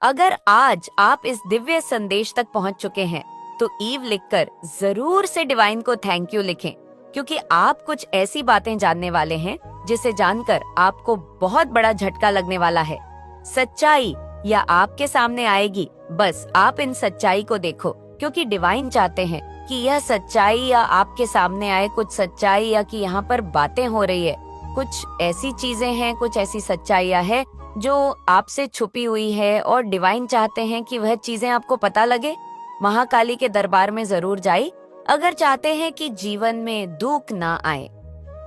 अगर आज आप इस दिव्य संदेश तक पहुंच चुके हैं तो ईव लिखकर जरूर से डिवाइन को थैंक यू लिखें, क्योंकि आप कुछ ऐसी बातें जानने वाले हैं जिसे जानकर आपको बहुत बड़ा झटका लगने वाला है। सच्चाई या आपके सामने आएगी, बस आप इन सच्चाई को देखो, क्योंकि डिवाइन चाहते हैं कि यह सच्चाई या आपके सामने आए कुछ सच्चाई, या कि यहाँ पर बातें हो रही है, कुछ ऐसी चीजें हैं, कुछ ऐसी सच्चाइयाँ है जो आपसे छुपी हुई है और डिवाइन चाहते हैं कि वह चीजें आपको पता लगे। महाकाली के दरबार में जरूर जाइए अगर चाहते हैं कि जीवन में दुख ना आए।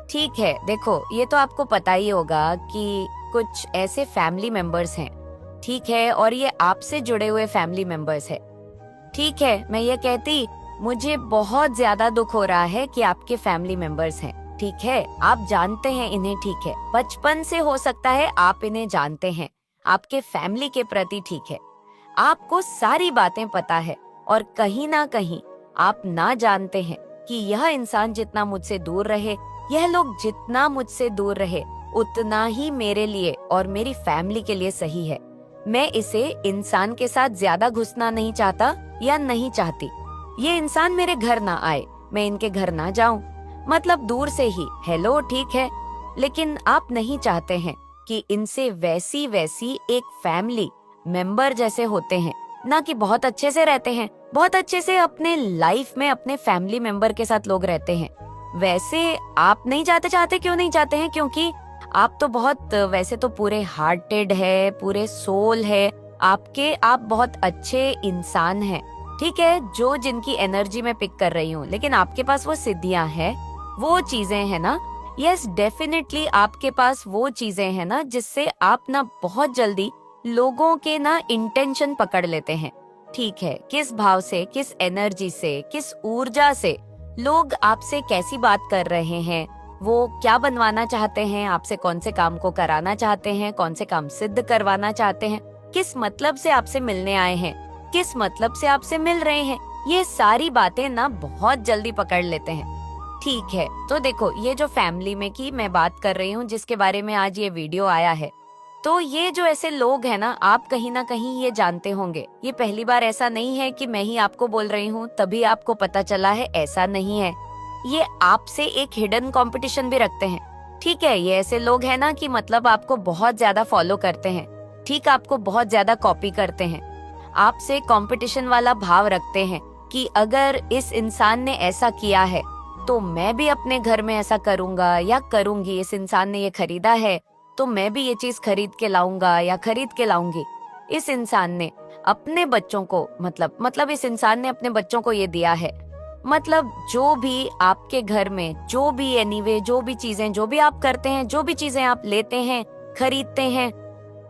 ठीक है, देखो ये तो आपको पता ही होगा कि कुछ ऐसे फैमिली मेंबर्स हैं, ठीक है, और ये आपसे जुड़े हुए फैमिली मेंबर्स है। ठीक है, मैं ये कहती मुझे बहुत ज्यादा दुख हो रहा है कि आपके फैमिली मेंबर्स हैं। ठीक है, आप जानते हैं इन्हें, ठीक है, बचपन से हो सकता है आप इन्हें जानते हैं, आपके फैमिली के प्रति, ठीक है, आपको सारी बातें पता है, और कहीं ना कहीं आप ना जानते हैं कि यह इंसान जितना मुझसे दूर रहे, यह लोग जितना मुझसे दूर रहे, उतना ही मेरे लिए और मेरी फैमिली के लिए सही है। मैं इसे इंसान के साथ ज्यादा घुसना नहीं चाहता या नहीं चाहती। ये इंसान मेरे घर ना आए, मैं इनके घर ना जाऊं, मतलब दूर से ही हेलो, ठीक है, लेकिन आप नहीं चाहते हैं कि इनसे वैसी वैसी एक फैमिली मेंबर जैसे होते हैं ना, कि बहुत अच्छे से रहते हैं, बहुत अच्छे से अपने लाइफ में अपने फैमिली मेंबर के साथ लोग रहते हैं, वैसे आप नहीं चाहते। क्यों नहीं चाहते हैं? क्योंकि आप तो बहुत वैसे तो पूरे हार्टेड है, पूरे सोल है आपके, आप बहुत अच्छे इंसान हैं, ठीक है, जो जिनकी एनर्जी में पिक कर रही हूँ, लेकिन आपके पास वो सिद्धियां हैं, वो चीजें हैं ना, यस डेफिनेटली आपके पास वो चीजें हैं ना, जिससे आप ना बहुत जल्दी लोगों के ना इंटेंशन पकड़ लेते हैं। ठीक है, किस भाव से, किस एनर्जी से, किस ऊर्जा से लोग आपसे कैसी बात कर रहे हैं, वो क्या बनवाना चाहते हैं आपसे, कौन से काम को कराना चाहते हैं, कौन से काम सिद्ध करवाना चाहते हैं, किस मतलब से आपसे मिलने आए हैं, किस मतलब से आपसे मिल रहे हैं, ये सारी बातें ना बहुत जल्दी पकड़ लेते हैं। ठीक है, तो देखो ये जो फैमिली में की मैं बात कर रही हूँ, जिसके बारे में आज ये वीडियो आया है, तो ये जो ऐसे लोग हैं ना, आप कहीं ना कहीं ये जानते होंगे, ये पहली बार ऐसा नहीं है कि मैं ही आपको बोल रही हूँ तभी आपको पता चला है, ऐसा नहीं है। ये आपसे एक हिडन कंपटीशन भी रखते हैं। ठीक है, ये ऐसे लोग हैं ना कि मतलब आपको बहुत ज्यादा फॉलो करते हैं, ठीक, आपको बहुत ज्यादा कॉपी करते हैं, आपसे कंपटीशन वाला भाव रखते हैं कि अगर इस इंसान ने ऐसा किया है तो मैं भी अपने घर में ऐसा करूंगा या करूंगी, इस इंसान ने ये खरीदा है तो मैं भी ये चीज खरीद के लाऊंगा या खरीद के लाऊंगी, इस इंसान ने अपने बच्चों को मतलब इस इंसान ने अपने बच्चों को ये दिया है, मतलब जो भी आपके घर में जो भी एनीवे जो भी चीजें, जो भी आप करते हैं, जो भी चीजें आप लेते हैं, खरीदते हैं,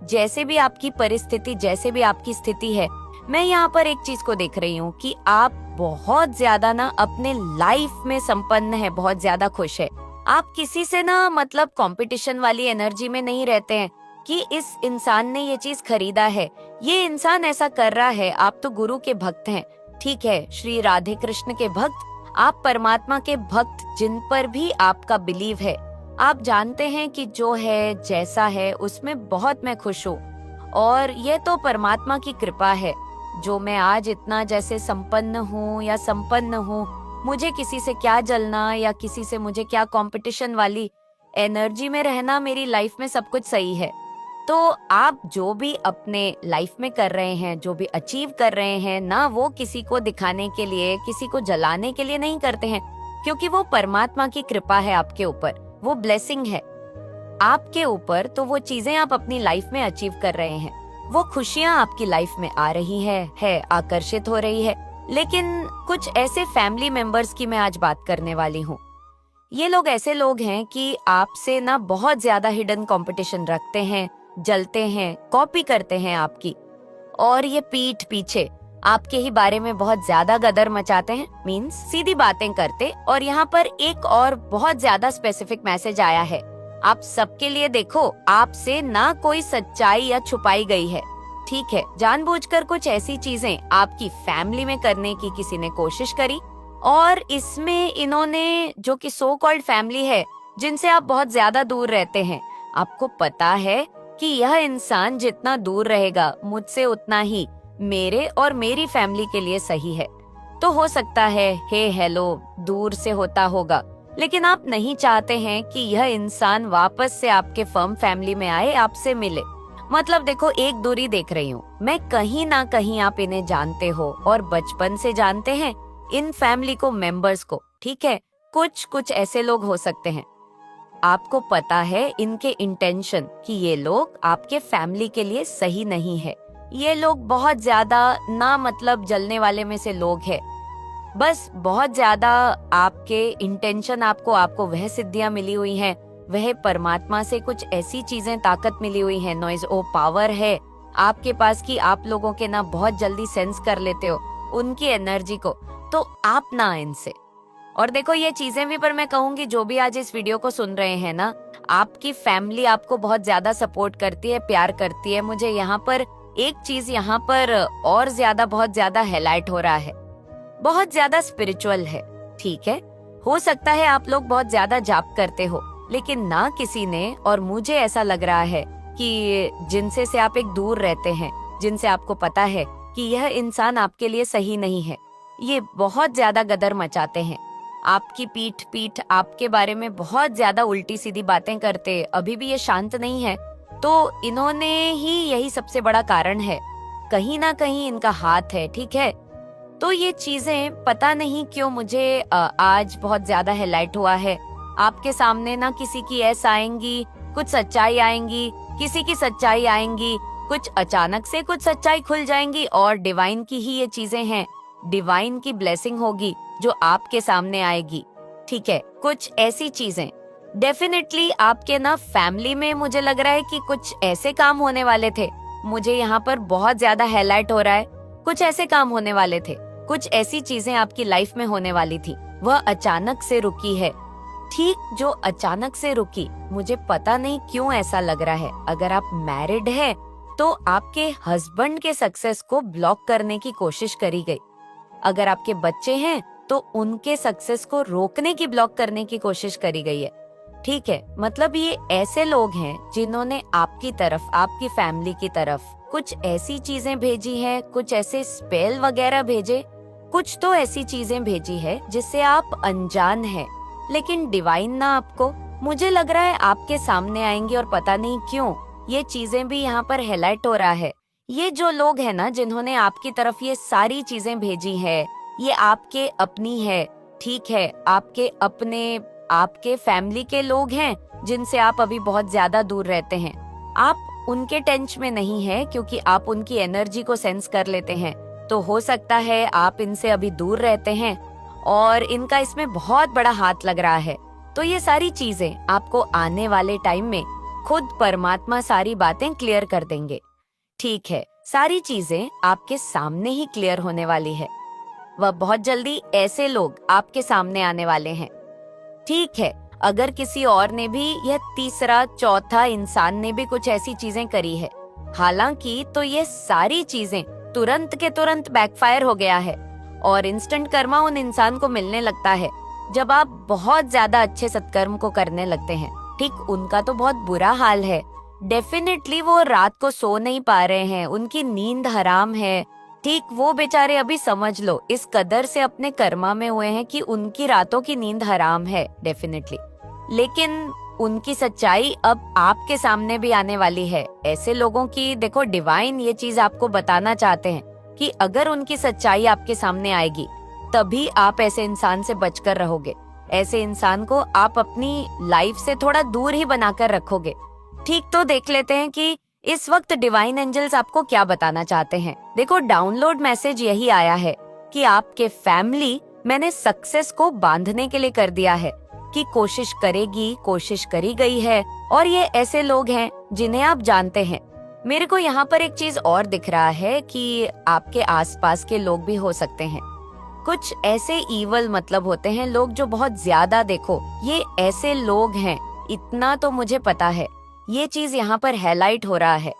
जैसे भी आपकी परिस्थिति, जैसे भी आपकी स्थिति है, मैं यहाँ पर एक चीज को देख रही हूँ कि आप बहुत ज्यादा ना अपने लाइफ में संपन्न है, बहुत ज्यादा खुश है। आप किसी से ना मतलब कंपटीशन वाली एनर्जी में नहीं रहते हैं कि इस इंसान ने ये चीज खरीदा है, ये इंसान ऐसा कर रहा है। आप तो गुरु के भक्त हैं, ठीक है, श्री राधे कृष्ण के भक्त, आप परमात्मा के भक्त, जिन पर भी आपका बिलीव है। आप जानते हैं कि जो है जैसा है उसमें बहुत मैं खुश हूँ, और ये तो परमात्मा की कृपा है जो मैं आज इतना जैसे संपन्न हूँ या संपन्न हूँ। मुझे किसी से क्या जलना या किसी से मुझे क्या कंपटीशन वाली एनर्जी में रहना, मेरी लाइफ में सब कुछ सही है। तो आप जो भी अपने लाइफ में कर रहे हैं, जो भी अचीव कर रहे हैं ना, वो किसी को दिखाने के लिए, किसी को जलाने के लिए नहीं करते हैं, क्योंकि वो परमात्मा की कृपा है आपके ऊपर, वो ब्लेसिंग है आपके ऊपर। तो वो चीजें आप अपनी लाइफ में अचीव कर रहे हैं, वो खुशियां आपकी लाइफ में आ रही है आकर्षित हो रही है। लेकिन कुछ ऐसे फैमिली मेंबर्स की मैं आज बात करने वाली हूँ। ये लोग ऐसे लोग हैं कि आपसे ना बहुत ज्यादा हिडन कंपटीशन रखते हैं, जलते हैं, कॉपी करते हैं आपकी, और ये पीठ पीछे आपके ही बारे में बहुत ज्यादा गदर मचाते हैं, मींस सीधी बातें करते। और यहाँ पर एक और बहुत ज्यादा स्पेसिफिक मैसेज आया है आप सबके लिए। देखो, आपसे ना कोई सच्चाई या छुपाई गई है, ठीक है, जानबूझकर कुछ ऐसी चीजें आपकी फैमिली में करने की किसी ने कोशिश करी, और इसमें इन्होंने, जो कि सो कॉल्ड फैमिली है, जिनसे आप बहुत ज्यादा दूर रहते हैं, आपको पता है कि यह इंसान जितना दूर रहेगा मुझसे उतना ही मेरे और मेरी फैमिली के लिए सही है। तो हो सकता है हे हेलो दूर से होता होगा, लेकिन आप नहीं चाहते हैं कि यह इंसान वापस से आपके फर्म फैमिली में आए, आपसे मिले। मतलब देखो, एक दूरी देख रही हूँ मैं, कहीं ना कहीं आप इन्हें जानते हो और बचपन से जानते हैं इन फैमिली को, मेंबर्स को, ठीक है। कुछ ऐसे लोग हो सकते हैं, आपको पता है इनके इंटेंशन कि ये लोग आपके फैमिली के लिए सही नहीं है। ये लोग बहुत ज्यादा ना मतलब जलने वाले में से लोग हैं। बस बहुत ज्यादा आपके इंटेंशन, आपको वह सिद्धियां मिली हुई हैं, वह परमात्मा से कुछ ऐसी चीजें, ताकत मिली हुई है, नॉइज ओ पावर है आपके पास कि आप लोगों के ना बहुत जल्दी सेंस कर लेते हो उनकी एनर्जी को। तो आप ना इनसे, और देखो ये चीजें भी, पर मैं कहूंगी जो भी आज इस वीडियो को सुन रहे हैं ना, आपकी फैमिली आपको बहुत ज्यादा सपोर्ट करती है, प्यार करती है। मुझे यहाँ पर एक चीज यहाँ पर और ज्यादा, बहुत ज्यादा हाईलाइट हो रहा है, बहुत ज्यादा स्पिरिचुअल है, ठीक है। हो सकता है आप लोग बहुत ज्यादा जाप करते हो, लेकिन ना किसी ने, और मुझे ऐसा लग रहा है कि जिनसे से आप एक दूर रहते हैं, जिनसे आपको पता है कि यह इंसान आपके लिए सही नहीं है, ये बहुत ज्यादा गदर मचाते हैं, आपकी पीठ आपके बारे में बहुत ज्यादा उल्टी सीधी बातें करते, अभी भी ये शांत नहीं है। तो इन्होंने ही, यही सबसे बड़ा कारण है, कहीं ना कहीं इनका हाथ है, ठीक है। तो ये चीजें पता नहीं क्यों मुझे आज बहुत ज्यादा हाईलाइट हुआ है। आपके सामने ना किसी की ऐस आएंगी, कुछ सच्चाई आएंगी, किसी की सच्चाई आएंगी, कुछ अचानक से कुछ सच्चाई खुल जाएंगी, और डिवाइन की ही ये चीजें हैं, डिवाइन की ब्लेसिंग होगी जो आपके सामने आएगी, ठीक है। कुछ ऐसी चीजें डेफिनेटली आपके ना फैमिली में, मुझे लग रहा है कि कुछ ऐसे काम होने वाले थे, मुझे यहाँ पर बहुत ज्यादा हाईलाइट हो रहा है, कुछ ऐसे काम होने वाले थे, कुछ ऐसी चीजें आपकी लाइफ में होने वाली थी, वह अचानक से रुकी है, ठीक। जो अचानक से रुकी, मुझे पता नहीं क्यों ऐसा लग रहा है। अगर आप मैरिड है तो आपके हस्बैंड के सक्सेस को ब्लॉक करने की कोशिश करी गई, अगर आपके बच्चे हैं तो उनके सक्सेस को रोकने की, ब्लॉक करने की कोशिश करी गई है, ठीक है। मतलब ये ऐसे लोग हैं जिन्होंने आपकी तरफ, आपकी फैमिली की तरफ कुछ ऐसी चीजें भेजी हैं, कुछ ऐसे स्पेल वगैरह भेजे, कुछ तो ऐसी चीजें भेजी है जिससे आप अनजान हैं, लेकिन डिवाइन ना आपको, मुझे लग रहा है आपके सामने आएंगे, और पता नहीं क्यों ये चीजें भी यहाँ पर हाईलाइट हो रहा है। ये जो लोग हैं ना जिन्होंने आपकी तरफ ये सारी चीजें भेजी है, ये आपके अपनी है, ठीक है, आपके अपने, आपके फैमिली के लोग हैं जिनसे आप अभी बहुत ज्यादा दूर रहते हैं। आप उनके टेंच में नहीं है क्योंकि आप उनकी एनर्जी को सेंस कर लेते हैं। तो हो सकता है आप इनसे अभी दूर रहते हैं और इनका इसमें बहुत बड़ा हाथ लग रहा है। तो ये सारी चीजें आपको आने वाले टाइम में खुद परमात्मा सारी बातें क्लियर कर देंगे, ठीक है। सारी चीजें आपके सामने ही क्लियर होने वाली है। वह बहुत जल्दी ऐसे लोग आपके सामने आने वाले हैं, ठीक है। अगर किसी और ने भी, यह तीसरा चौथा इंसान ने भी कुछ ऐसी चीजें करी है, हालांकि तो ये सारी चीजें तुरंत के तुरंत बैकफायर हो गया है, और इंस्टेंट कर्मा उन इंसान को मिलने लगता है जब आप बहुत ज्यादा अच्छे सत्कर्म को करने लगते हैं, ठीक। उनका तो बहुत बुरा हाल है, डेफिनेटली वो रात को सो नहीं पा रहे हैं, उनकी नींद हराम है, ठीक। वो बेचारे अभी समझ लो इस कदर से अपने कर्मा में हुए हैं कि उनकी रातों की नींद हराम है, डेफिनेटली। लेकिन उनकी सच्चाई अब आपके सामने भी आने वाली है। ऐसे लोगों की, देखो डिवाइन ये चीज आपको बताना चाहते हैं कि अगर उनकी सच्चाई आपके सामने आएगी तभी आप ऐसे इंसान से बचकर रहोगे, ऐसे इंसान को आप अपनी लाइफ से थोड़ा दूर ही बनाकर रखोगे, ठीक। तो देख लेते हैं कि इस वक्त डिवाइन एंजल्स आपको क्या बताना चाहते हैं। देखो डाउनलोड मैसेज यही आया है कि आपके फैमिली मैंने सक्सेस को बांधने के लिए कर दिया है, कि कोशिश करेगी, कोशिश करी गई है, और ये ऐसे लोग हैं जिन्हें आप जानते हैं। मेरे को यहाँ पर एक चीज और दिख रहा है कि आपके आसपास के लोग भी हो सकते हैं, कुछ ऐसे ईवल मतलब होते हैं लोग जो बहुत ज्यादा, देखो ये ऐसे लोग हैं, इतना तो मुझे पता है, ये चीज यहाँ पर हाईलाइट हो रहा है।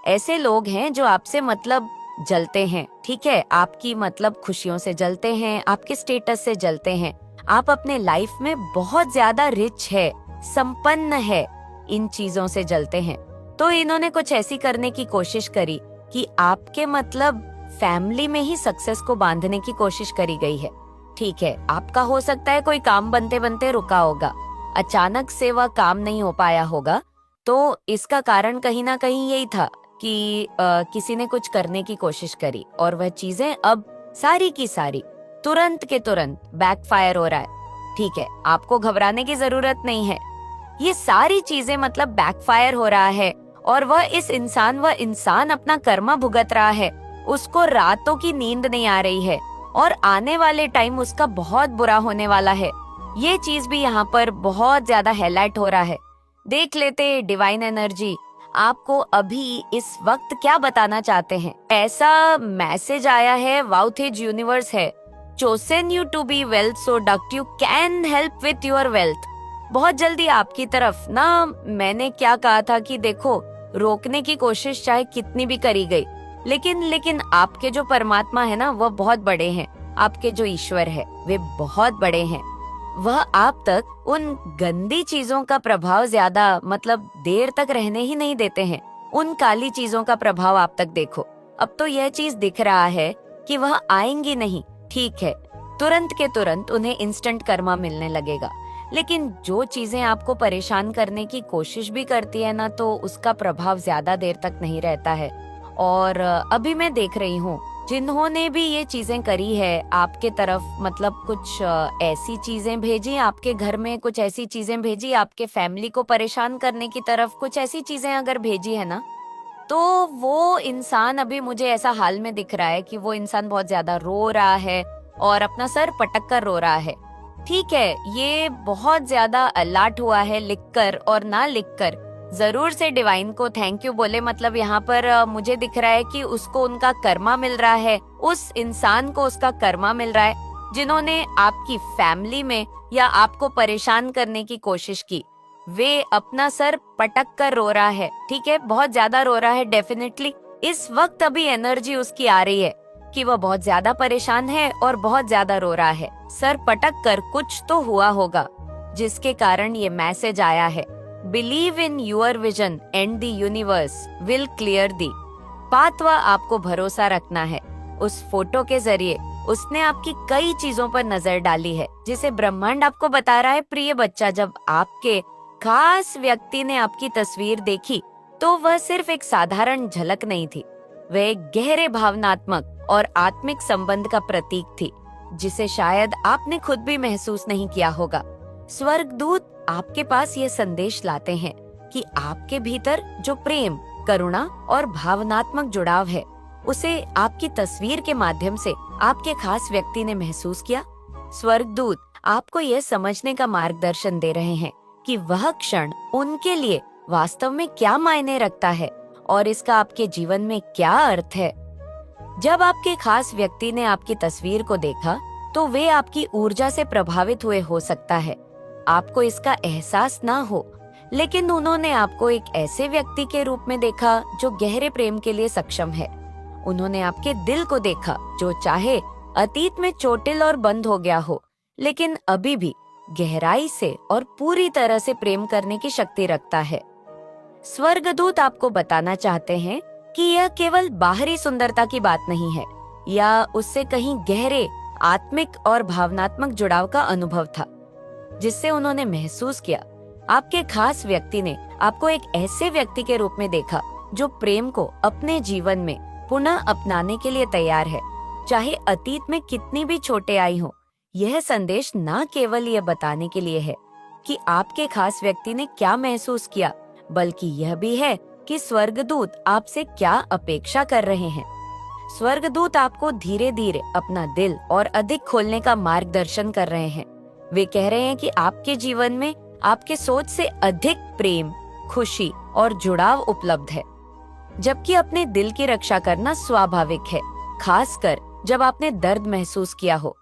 ऐसे लोग हैं जो आपसे मतलब जलते हैं, ठीक है, आपकी मतलब खुशियों से जलते हैं, आपके स्टेटस से जलते हैं, आप अपने लाइफ में बहुत ज्यादा रिच है, संपन्न है, इन चीजों से जलते हैं। तो इन्होंने कुछ ऐसी करने की कोशिश करी कि आपके मतलब फैमिली में ही सक्सेस को बांधने की कोशिश करी गई है। ठीक है, आपका हो सकता है कोई काम बनते बनते रुका होगा, अचानक से वह काम नहीं हो पाया होगा, तो इसका कारण कहीं ना कहीं यही था कि किसी ने कुछ करने की कोशिश करी और वह चीजें अब सारी की सारी तुरंत के तुरंत बैकफायर हो रहा है। ठीक है, आपको घबराने की जरूरत नहीं है। ये सारी चीजें मतलब बैकफायर हो रहा है और वह इंसान अपना कर्मा भुगत रहा है। उसको रातों की नींद नहीं आ रही है और आने वाले टाइम उसका बहुत बुरा होने वाला है। ये चीज भी यहाँ पर बहुत ज्यादा हाईलाइट हो रहा है। देख लेते डिवाइन एनर्जी आपको अभी इस वक्त क्या बताना चाहते हैं। ऐसा मैसेज आया है, वाउथेज यूनिवर्स है, chosen you to be wealth so डक्ट you can help with your wealth. बहुत जल्दी आपकी तरफ ना, मैंने क्या कहा था कि देखो रोकने की कोशिश चाहे कितनी भी करी गई, लेकिन आपके जो परमात्मा है ना वह बहुत बड़े हैं। आपके जो ईश्वर है वे बहुत बड़े हैं। वह आप तक उन गंदी चीजों का प्रभाव ज्यादा मतलब देर तक रहने ही नहीं देते हैं। उन काली चीजों का प्रभाव आप तक देखो। अब तो यह चीज दिख रहा है कि वह आएंगी नहीं। ठीक है, तुरंत के तुरंत उन्हें इंस्टेंट कर्मा मिलने लगेगा, लेकिन जो चीजें आपको परेशान करने की कोशिश भी करती है ना, तो उसका प्रभाव ज्यादा देर तक नहीं रहता है। और अभी मैं देख रही हूँ जिन्होंने भी ये चीजें करी है आपके तरफ, मतलब कुछ ऐसी चीजें भेजी आपके घर में, कुछ ऐसी चीजें भेजी आपके फैमिली को परेशान करने की तरफ, कुछ ऐसी चीजें अगर भेजी है ना, तो वो इंसान अभी मुझे ऐसा हाल में दिख रहा है कि वो इंसान बहुत ज्यादा रो रहा है और अपना सर पटक कर रो रहा है। ठीक है, ये बहुत ज्यादा अलर्ट हुआ है लिखकर और ना लिखकर। जरूर से डिवाइन को थैंक यू बोले। मतलब यहाँ पर मुझे दिख रहा है कि उसको उनका कर्मा मिल रहा है, उस इंसान को उसका कर्मा मिल रहा है जिन्होंने आपकी फैमिली में या आपको परेशान करने की कोशिश की। वे अपना सर पटक कर रो रहा है। ठीक है, बहुत ज्यादा रो रहा है डेफिनेटली। इस वक्त अभी एनर्जी उसकी आ रही है कि वह बहुत ज्यादा परेशान है और बहुत ज्यादा रो रहा है। सर पटक कर कुछ तो हुआ होगा जिसके कारण ये मैसेज आया है। Believe in your vision and the universe will clear the path. आपको भरोसा रखना है। उस फोटो के जरिए उसने आपकी कई चीजों पर नजर डाली है जिसे ब्रह्मांड आपको बता रहा है। प्रिय बच्चा, जब आपके खास व्यक्ति ने आपकी तस्वीर देखी तो वह सिर्फ एक साधारण झलक नहीं थी, वह एक गहरे भावनात्मक और आत्मिक संबंध का प्रतीक थी जिसे शायद आपने खुद भी महसूस नहीं किया होगा। स्वर्गदूत आपके पास ये संदेश लाते हैं कि आपके भीतर जो प्रेम, करुणा और भावनात्मक जुड़ाव है, उसे आपकी तस्वीर के माध्यम से आपके खास व्यक्ति ने महसूस किया। स्वर्गदूत आपको यह समझने का मार्गदर्शन दे रहे हैं कि वह क्षण उनके लिए वास्तव में क्या मायने रखता है और इसका आपके जीवन में क्या अर्थ है। जब आपके खास व्यक्ति ने आपकी तस्वीर को देखा तो वे आपकी ऊर्जा से प्रभावित हुए हो सकता है, आपको इसका एहसास ना हो, लेकिन उन्होंने आपको एक ऐसे व्यक्ति के रूप में देखा जो गहरे प्रेम के लिए सक्षम है। उन्होंने आपके दिल को देखा जो चाहे अतीत में चोटिल और बंद हो गया हो, लेकिन अभी भी गहराई से और पूरी तरह से प्रेम करने की शक्ति रखता है। स्वर्गदूत आपको बताना चाहते हैं कि यह केवल बाहरी सुंदरता की बात नहीं है या उससे कहीं गहरे आत्मिक और भावनात्मक जुड़ाव का अनुभव था जिससे उन्होंने महसूस किया। आपके खास व्यक्ति ने आपको एक ऐसे व्यक्ति के रूप में देखा जो प्रेम को अपने जीवन में पुनः अपनाने के लिए तैयार है, चाहे अतीत में कितनी भी चोटें आई हो। यह संदेश न केवल ये बताने के लिए है कि आपके खास व्यक्ति ने क्या महसूस किया, बल्कि यह भी है कि स्वर्गदूत आपसे क्या अपेक्षा कर रहे हैं। स्वर्गदूत आपको धीरे धीरे अपना दिल और अधिक खोलने का मार्गदर्शन कर रहे हैं। वे कह रहे हैं कि आपके जीवन में आपके सोच से अधिक प्रेम, खुशी और जुड़ाव उपलब्ध है, जबकि अपने दिल की रक्षा करना स्वाभाविक है, खासकर जब आपने दर्द महसूस किया हो।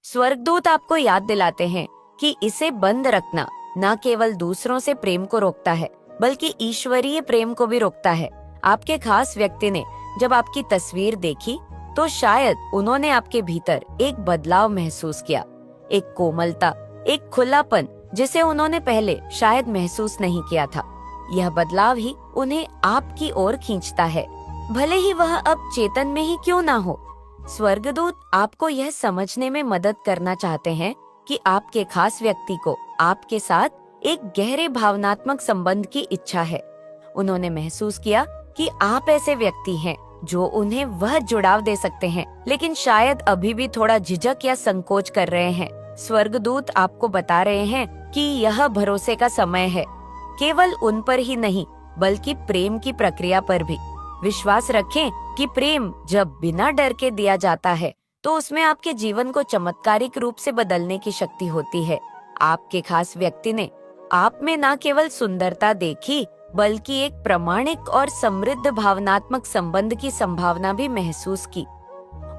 स्वर्गदूत आपको याद दिलाते हैं कि इसे बंद रखना न केवल दूसरों से प्रेम को रोकता है, बल्कि ईश्वरीय प्रेम को भी रोकता है। आपके खास व्यक्ति ने जब आपकी तस्वीर देखी तो शायद उन्होंने आपके भीतर एक बदलाव महसूस किया, एक कोमलता, एक खुलापन जिसे उन्होंने पहले शायद महसूस नहीं किया था। यह बदलाव ही उन्हें आपकी ओर खींचता है, भले ही वह अब चेतन में ही क्यों ना हो। स्वर्गदूत आपको यह समझने में मदद करना चाहते हैं कि आपके खास व्यक्ति को आपके साथ एक गहरे भावनात्मक संबंध की इच्छा है। उन्होंने महसूस किया कि आप ऐसे व्यक्ति हैं जो उन्हें वह जुड़ाव दे सकते हैं, लेकिन शायद अभी भी थोड़ा झिझक या संकोच कर रहे हैं। स्वर्गदूत आपको बता रहे हैं कि यह भरोसे का समय है, केवल उन पर ही नहीं बल्कि प्रेम की प्रक्रिया पर भी। विश्वास रखें कि प्रेम जब बिना डर के दिया जाता है तो उसमें आपके जीवन को चमत्कारिक रूप से बदलने की शक्ति होती है। आपके खास व्यक्ति ने आप में न केवल सुंदरता देखी बल्कि एक प्रामाणिक और समृद्ध भावनात्मक संबंध की संभावना भी महसूस की।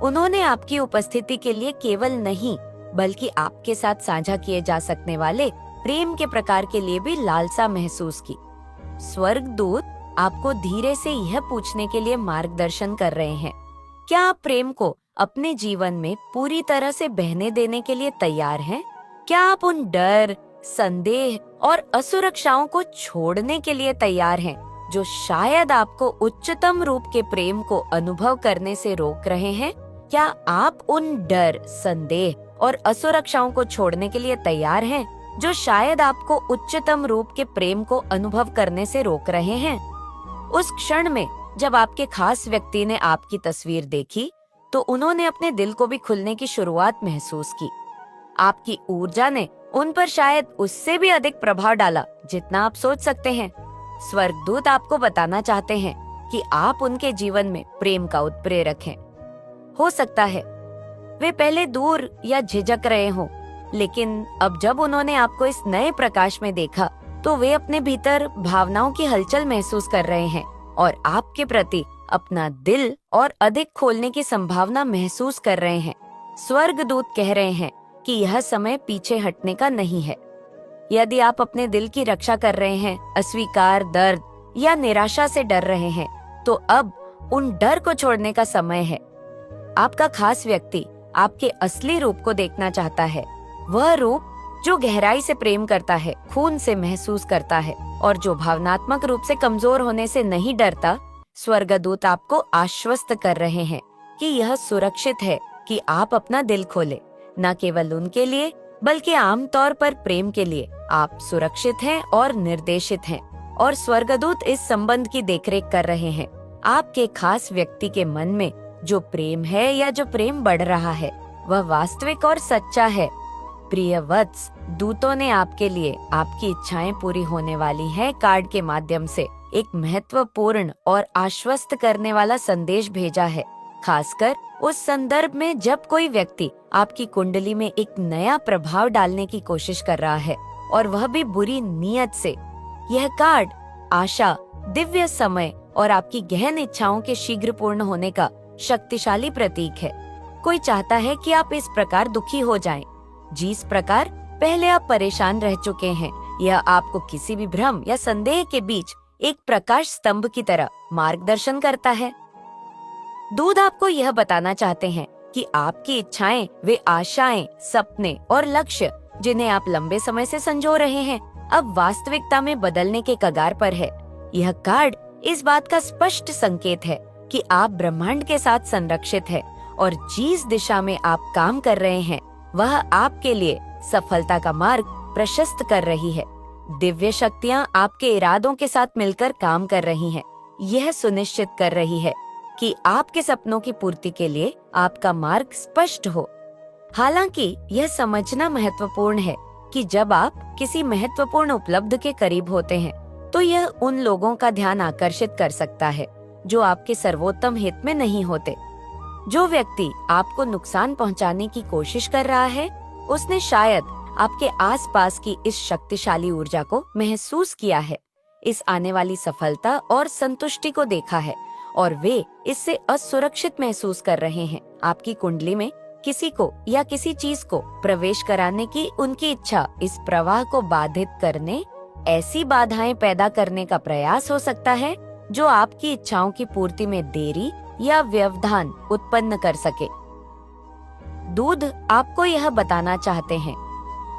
उन्होंने आपकी उपस्थिति के लिए केवल नहीं बल्कि आपके साथ साझा किए जा सकने वाले प्रेम के प्रकार के लिए भी लालसा महसूस की। स्वर्गदूत आपको धीरे से यह पूछने के लिए मार्गदर्शन कर रहे हैं, क्या आप प्रेम को अपने जीवन में पूरी तरह से बहने देने के लिए तैयार हैं? क्या आप उन डर, संदेह और असुरक्षाओं को छोड़ने के लिए तैयार हैं जो शायद आपको उच्चतम रूप के प्रेम को अनुभव करने से रोक रहे हैं? क्या आप उन डर, संदेह और असुरक्षाओं को छोड़ने के लिए तैयार हैं जो शायद आपको उच्चतम रूप के प्रेम को अनुभव करने से रोक रहे हैं? उस क्षण में जब आपके खास व्यक्ति ने आपकी तस्वीर देखी तो उन्होंने अपने दिल को भी खुलने की शुरुआत महसूस की। आपकी ऊर्जा ने उन पर शायद उससे भी अधिक प्रभाव डाला जितना आप सोच सकते हैं। स्वर्गदूत आपको बताना चाहते हैं कि आप उनके जीवन में प्रेम का उत्प्रेरक हैं। हो सकता है वे पहले दूर या झिझक रहे हों, लेकिन अब जब उन्होंने आपको इस नए प्रकाश में देखा तो वे अपने भीतर भावनाओं की हलचल महसूस कर रहे हैं और आपके प्रति अपना दिल और अधिक खोलने की संभावना महसूस कर रहे हैं। स्वर्गदूत कह रहे हैं कि यह समय पीछे हटने का नहीं है। यदि आप अपने दिल की रक्षा कर रहे हैं, अस्वीकार, दर्द या निराशा से डर रहे हैं, तो अब उन डर को छोड़ने का समय है। आपका खास व्यक्ति आपके असली रूप को देखना चाहता है, वह रूप जो गहराई से प्रेम करता है, खून से महसूस करता है और जो भावनात्मक रूप से कमजोर होने से नहीं डरता। स्वर्गदूत आपको आश्वस्त कर रहे हैं कि यह सुरक्षित है कि आप अपना दिल खोले, न केवल उनके लिए बल्कि आमतौर पर प्रेम के लिए। आप सुरक्षित हैं और निर्देशित हैं और स्वर्गदूत इस संबंध की देखरेख कर रहे हैं। आपके खास व्यक्ति के मन में जो प्रेम है या जो प्रेम बढ़ रहा है वह वास्तविक और सच्चा है। प्रिय वत्स, दूतों ने आपके लिए आपकी इच्छाएं पूरी होने वाली है कार्ड के माध्यम से एक महत्वपूर्ण और आश्वस्त करने वाला संदेश भेजा है, खासकर उस संदर्भ में जब कोई व्यक्ति आपकी कुंडली में एक नया प्रभाव डालने की कोशिश कर रहा है और वह भी बुरी नीयत से। यह कार्ड आशा, दिव्य समय और आपकी गहन इच्छाओं के शीघ्र पूर्ण होने का शक्तिशाली प्रतीक है। कोई चाहता है कि आप इस प्रकार दुखी हो जाएं, जिस प्रकार पहले आप परेशान रह चुके हैं। यह आपको किसी भी भ्रम या संदेह के बीच एक प्रकाश स्तंभ की तरह मार्गदर्शन करता है। दूत आपको यह बताना चाहते हैं कि आपकी इच्छाएं, वे आशाएं, सपने और लक्ष्य जिन्हें आप लंबे समय से संजो रहे हैं, अब वास्तविकता में बदलने के कगार पर है। यह कार्ड इस बात का स्पष्ट संकेत है कि आप ब्रह्मांड के साथ संरक्षित है और जिस दिशा में आप काम कर रहे हैं वह आपके लिए सफलता का मार्ग प्रशस्त कर रही है। दिव्य शक्तियाँ आपके इरादों के साथ मिलकर काम कर रही हैं। यह सुनिश्चित कर रही है कि आपके सपनों की पूर्ति के लिए आपका मार्ग स्पष्ट हो। हालांकि यह समझना महत्वपूर्ण है कि जब आप किसी महत्वपूर्ण उपलब्धि के करीब होते हैं तो यह उन लोगों का ध्यान आकर्षित कर सकता है जो आपके सर्वोत्तम हित में नहीं होते। जो व्यक्ति आपको नुकसान पहुंचाने की कोशिश कर रहा है, उसने शायद आपके आसपास की इस शक्तिशाली ऊर्जा को महसूस किया है, इस आने वाली सफलता और संतुष्टि को देखा है और वे इससे असुरक्षित महसूस कर रहे हैं। आपकी कुंडली में किसी को या किसी चीज को प्रवेश कराने की उनकी इच्छा इस प्रवाह को बाधित करने, ऐसी बाधाएं पैदा करने का प्रयास हो सकता है जो आपकी इच्छाओं की पूर्ति में देरी या व्यवधान उत्पन्न कर सके। दूत आपको यह बताना चाहते हैं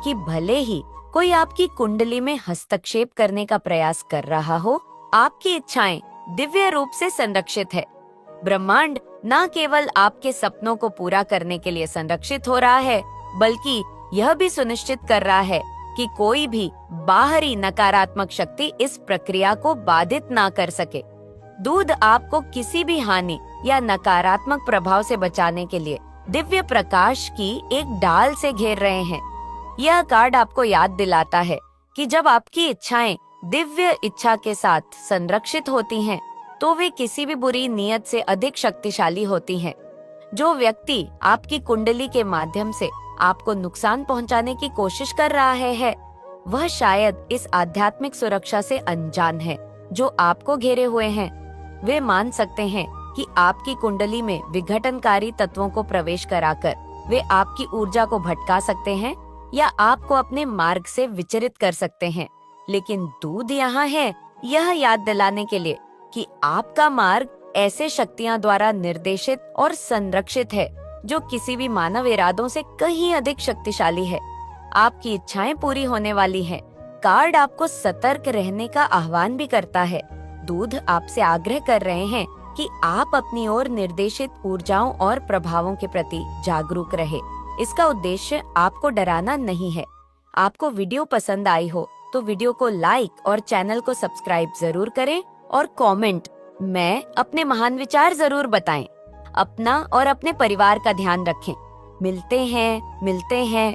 कि भले ही कोई आपकी कुंडली में हस्तक्षेप करने का प्रयास कर रहा हो, आपकी इच्छाएं दिव्य रूप से संरक्षित है। ब्रह्मांड न केवल आपके सपनों को पूरा करने के लिए संरक्षित हो रहा है, बल्कि यह भी सुनिश्चित कर रहा है कि कोई भी बाहरी नकारात्मक शक्ति इस प्रक्रिया को बाधित ना कर सके। दूध आपको किसी भी हानि या नकारात्मक प्रभाव से बचाने के लिए दिव्य प्रकाश की एक डाल से घेर रहे हैं। यह कार्ड आपको याद दिलाता है कि जब आपकी इच्छाएं दिव्य इच्छा के साथ संरक्षित होती हैं, तो वे किसी भी बुरी नीयत से अधिक शक्तिशाली होती हैं। जो व्यक्ति आपकी कुंडली के माध्यम से आपको नुकसान पहुंचाने की कोशिश कर रहा है, वह शायद इस आध्यात्मिक सुरक्षा से अनजान है जो आपको घेरे हुए हैं। वे मान सकते हैं कि आपकी कुंडली में विघटनकारी तत्वों को प्रवेश कराकर वे आपकी ऊर्जा को भटका सकते हैं या आपको अपने मार्ग से विचलित कर सकते हैं। लेकिन दूध यहाँ है यह याद दिलाने के लिए कि आपका मार्ग ऐसे शक्तियां द्वारा निर्देशित और संरक्षित है जो किसी भी मानव इरादों से कहीं अधिक शक्तिशाली है। आपकी इच्छाएं पूरी होने वाली हैं। कार्ड आपको सतर्क रहने का आह्वान भी करता है। दूध आपसे आग्रह कर रहे हैं कि आप अपनी ओर निर्देशित ऊर्जाओं और प्रभावों के प्रति जागरूक रहे। इसका उद्देश्य आपको डराना नहीं है। आपको वीडियो पसंद आई हो तो वीडियो को लाइक और चैनल को सब्सक्राइब जरूर करें और कमेंट में अपने महान विचार जरूर बताएं। अपना और अपने परिवार का ध्यान रखें। मिलते हैं।